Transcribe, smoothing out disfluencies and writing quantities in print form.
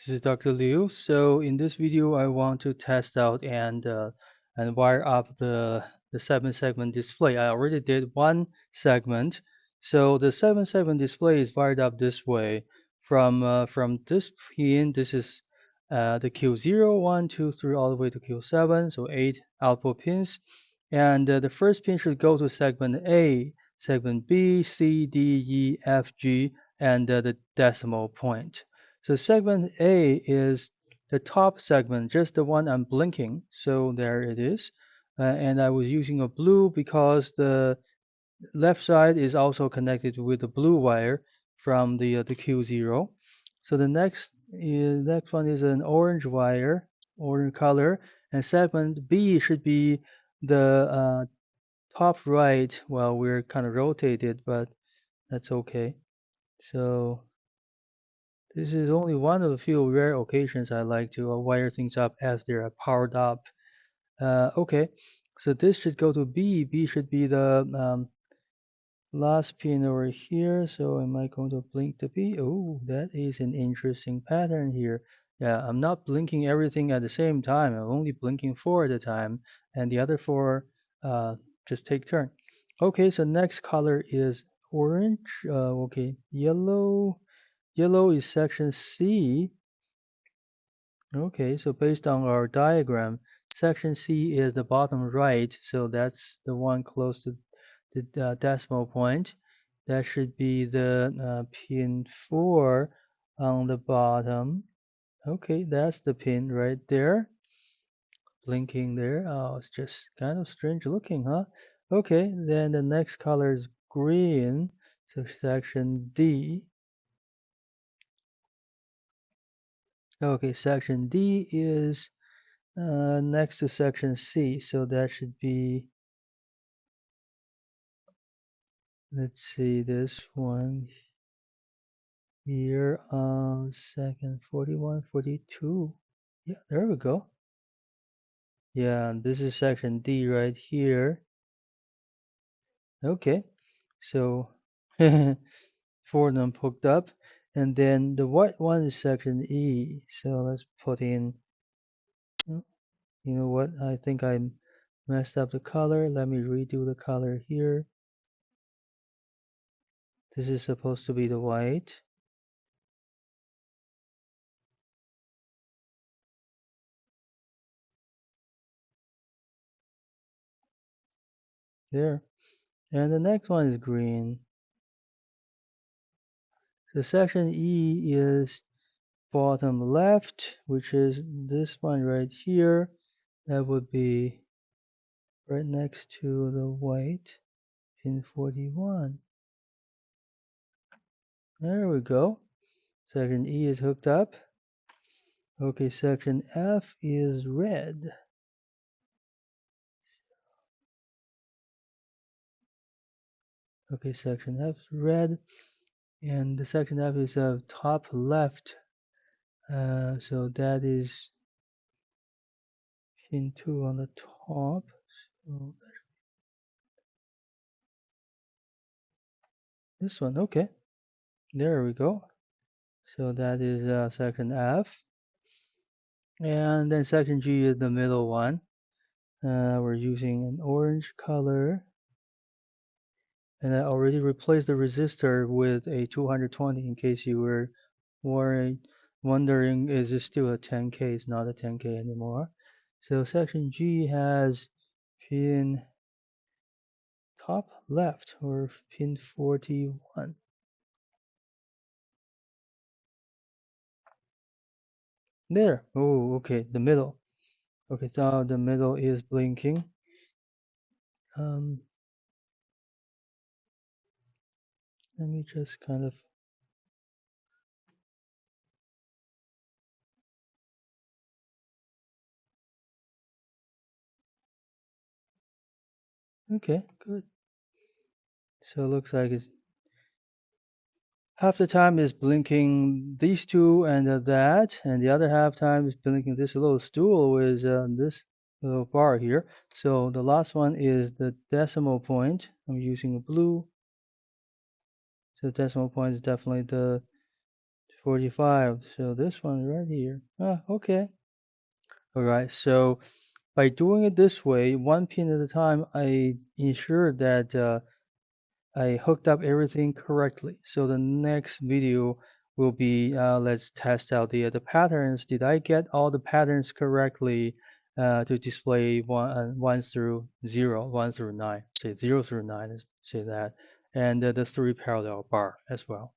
This is Dr. Liu. So in this video, I want to test out and wire up the 7-segment display. I already did one segment. So the 7-segment display is wired up this way. From this pin, this is the Q0, 1, 2, 3, all the way to Q7. So 8 output pins. And the first pin should go to segment A, segment B, C, D, E, F, G, and the decimal point. So segment A is the top segment, just the one I'm blinking. So there it is. And I was using a blue because the left side is also connected with the blue wire from the Q0. So the next one is an orange wire, orange color, and segment B should be the top right. Well, we're kind of rotated, but that's okay. So this is only one of the few rare occasions I like to wire things up as they're powered up. Okay, so this should go to B. B should be the last pin over here. So am I going to blink the B? Oh, that is an interesting pattern here. Yeah, I'm not blinking everything at the same time. I'm only blinking 4 at a time, and the other 4 just take turn. Okay, so next color is orange. Okay, yellow. Yellow is section C. Okay, so based on our diagram, section C is the bottom right, so that's the one close to the decimal point. That should be the pin 4 on the bottom. Okay, that's the pin right there, blinking there. Oh, it's just kind of strange looking, huh? Okay, then the next color is green, so section D. Okay, section D is next to section C, so that should be, let's see, this one here on second 41, 42. Yeah, there we go. Yeah, and this is section D right here. Okay, so 4 of them hooked up, and then the white one is section E. So let's put in, you know what, I think I messed up the color. Let me redo the color here. This is supposed to be the white. There. And the next one is green. So section E is bottom left, which is this one right here. That would be right next to the white, pin 41. There we go. Section E is hooked up. Okay, section F is red. Okay, section F is red. And the section F is top left. So that is pin 2 on the top. So this one, okay. There we go. So that is section F. And then section G is the middle one. We're using an orange color. And I already replaced the resistor with a 220 in case you were wondering, is this still a 10K? It's not a 10K anymore. So section G has pin top left, or pin 41. There. Oh, okay, the middle. Okay, so the middle is blinking. Let me just kind of, okay, good. So it looks like it's half the time is blinking these two and that, and the other half time is blinking this little stool with this little bar here. So the last one is the decimal point. I'm using a blue. So the decimal point is definitely the 45. So this one right here. Ah, okay. All right. So by doing it this way, one pin at a time, I ensure that I hooked up everything correctly. So the next video will be let's test out the patterns. Did I get all the patterns correctly to display 1 through 0, 1 through 9, say 0 through 9, let's say that, and the 3 parallel bar as well.